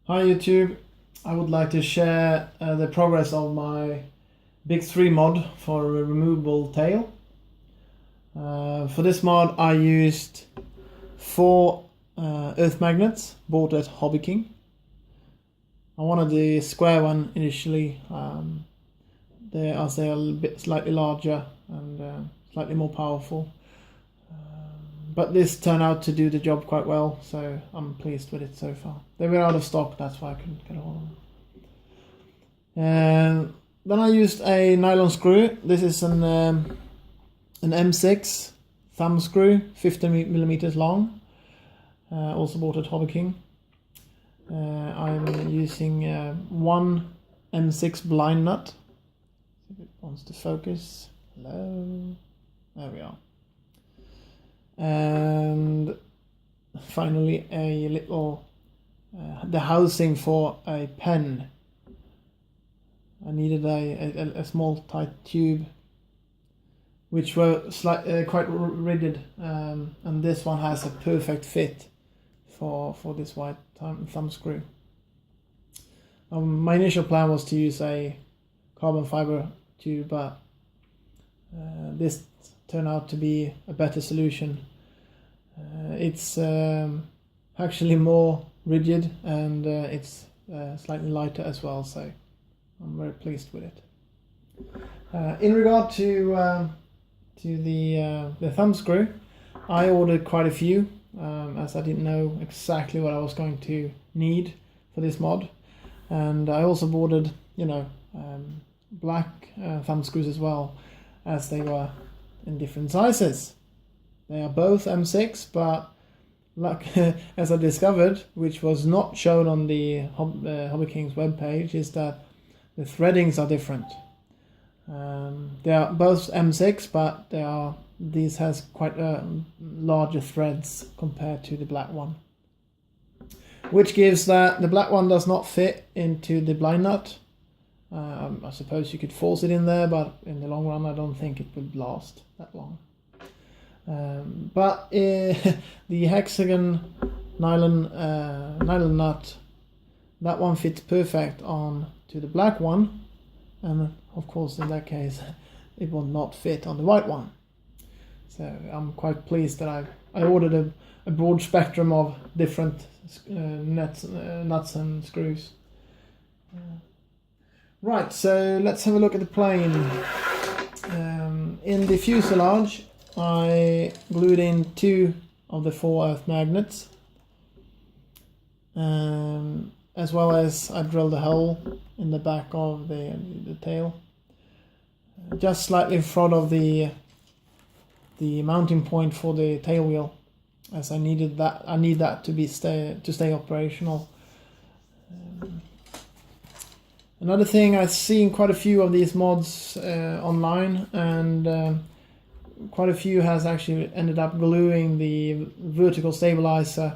Hi YouTube, I would like to share the progress of my Bix3 mod for a removable tail. For this mod I used 4 earth magnets bought at Hobby King. I wanted the square one initially, as they are a bit slightly larger and slightly more powerful. But this turned out to do the job quite well, so I'm pleased with it so far. They were out of stock, that's why I couldn't get a hold of them. And then I used a nylon screw. This is an M6 thumb screw, 50mm long. Also bought at Hobby King. I'm using one M6 blind nut. If it wants to focus. Hello. There we are. And finally a little the housing for a pen. I needed a small tight tube which were quite rigid, and this one has a perfect fit for this white thumb screw. My initial plan was to use a carbon fiber tube, but this turned out to be a better solution. It's actually more rigid, and it's slightly lighter as well, so I'm very pleased with it. In regard to the thumb screw, I ordered quite a few, as I didn't know exactly what I was going to need for this mod, and I also ordered, black thumb screws as well, as they were in different sizes. They are both M6, but as I discovered, which was not shown on the Hobby King's webpage, is that the threadings are different. They are both M6, but these has quite larger threads compared to the black one, which gives that the black one does not fit into the blind nut. I suppose you could force it in there, but in the long run I don't think it would last that long. But the hexagon nylon nut, that one fits perfect on to the black one, and of course in that case it will not fit on the white one. So I'm quite pleased that I ordered a broad spectrum of different nuts and screws. Right, so let's have a look at the plane. In the fuselage I glued in 2 of the 4 earth magnets, as well as I drilled a hole in the back of the tail, just slightly in front of the mounting point for the tail wheel, as I need that to stay operational. Another thing, I've seen quite a few of these mods online, and quite a few has actually ended up gluing the vertical stabilizer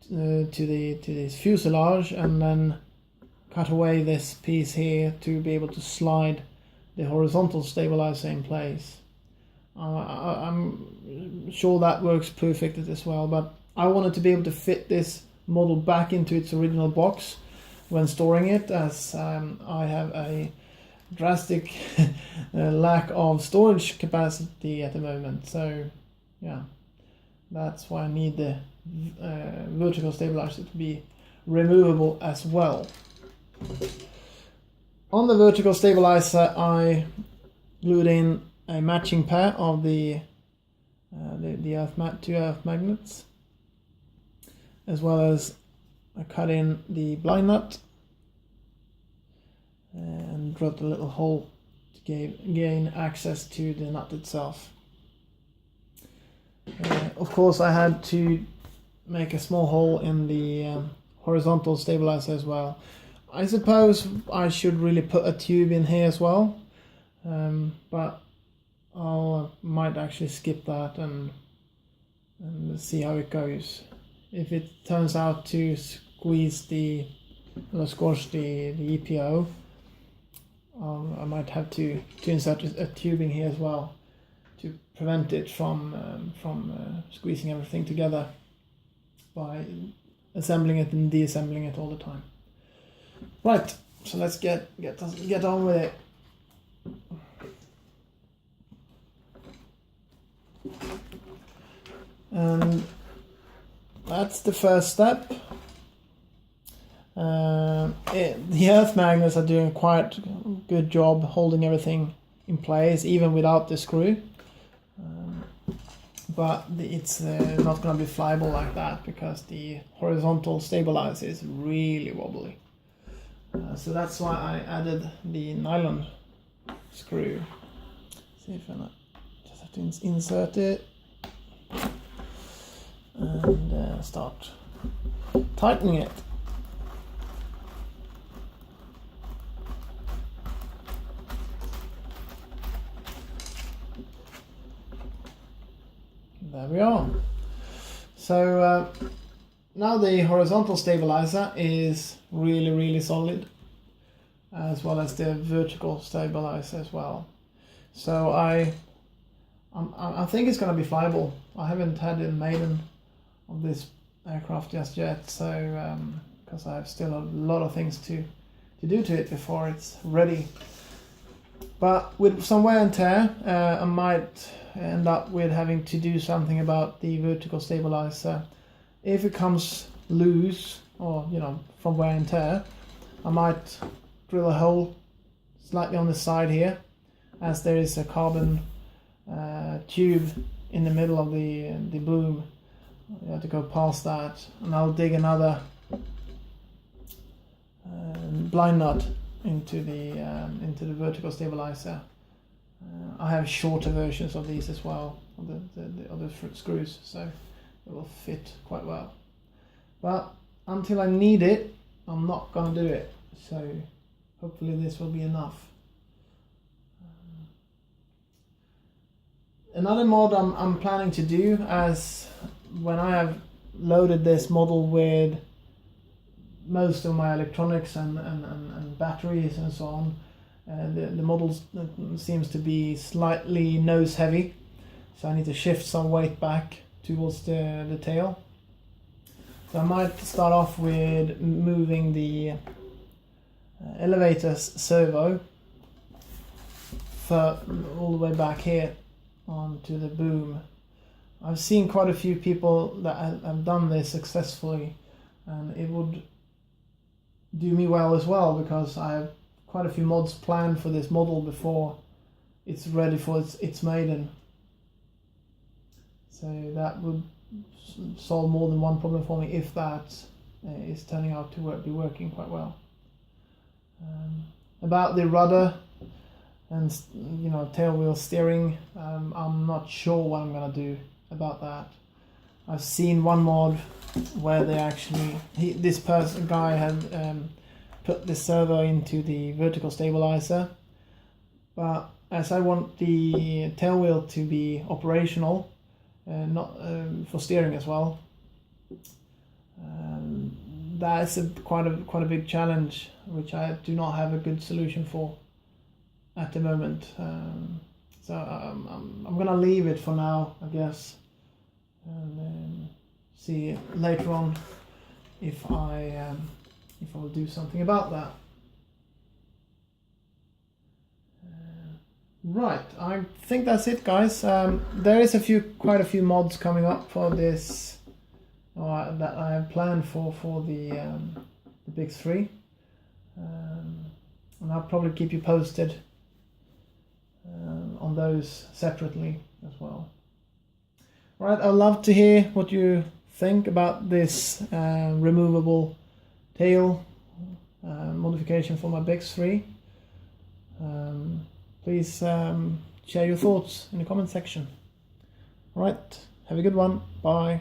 to this fuselage, and then cut away this piece here to be able to slide the horizontal stabilizer in place. I'm sure that works perfect as well, but I wanted to be able to fit this model back into its original box when storing it, as I have a drastic lack of storage capacity at the moment. So yeah, that's why I need the vertical stabilizer to be removable as well. On the vertical stabilizer I glued in a matching pair of the 2 earth magnets, as well as I cut in the blind nut and drilled a little hole to gain access to the nut itself. Of course I had to make a small hole in the horizontal stabilizer as well. I suppose I should really put a tube in here as well, but I might actually skip that and see how it goes. If it turns out to squash the EPO, I might have to insert a tubing here as well to prevent it from squeezing everything together by assembling it and deassembling it all the time. Right, so let's get on with it. And that's the first step. The earth magnets are doing quite a good job holding everything in place, even without the screw. But it's not going to be flyable like that because the horizontal stabilizer is really wobbly. So that's why I added the nylon screw. See if I just have to insert it and start tightening it. There we are. So now the horizontal stabilizer is really solid, as well as the vertical stabilizer as well. So I think it's going to be flyable. I haven't had a maiden of this aircraft just yet, so because I have still a lot of things to do to it before it's ready. But with some wear and tear, I might end up with having to do something about the vertical stabilizer. If it comes loose, or from wear and tear, I might drill a hole slightly on the side here, as there is a carbon tube in the middle of the boom. You have to go past that, and I'll dig another blind nut into the vertical stabilizer. I have shorter versions of these as well, of the other screws, so it will fit quite well. But until I need it, I'm not going to do it. So hopefully this will be enough. Another mod I'm planning to do, as when I have loaded this model with most of my electronics and batteries and so on, the model seems to be slightly nose heavy, so I need to shift some weight back towards the tail. So I might start off with moving the elevator's servo all the way back here onto the boom. I've seen quite a few people that have done this successfully, and it would do me well as well, because I have quite a few mods planned for this model before it's ready for its maiden. So that would solve more than one problem for me, if that is turning out to be working quite well. About the rudder and tail wheel steering, I'm not sure what I'm gonna do about that. I've seen one mod where they actually this guy had put the servo into the vertical stabilizer, but as I want the tail wheel to be operational, not for steering as well, that's quite a big challenge, which I do not have a good solution for at the moment. So I'm gonna leave it for now, I guess, and see later on if I will do something about that. Right, I think that's it, guys. There is quite a few mods coming up for this, that I have planned for the Bix3, and I'll probably keep you posted on those separately as well. Right, I'd love to hear what you think about this removable tail modification for my Bix3. Please share your thoughts in the comment section. Alright, have a good one. Bye.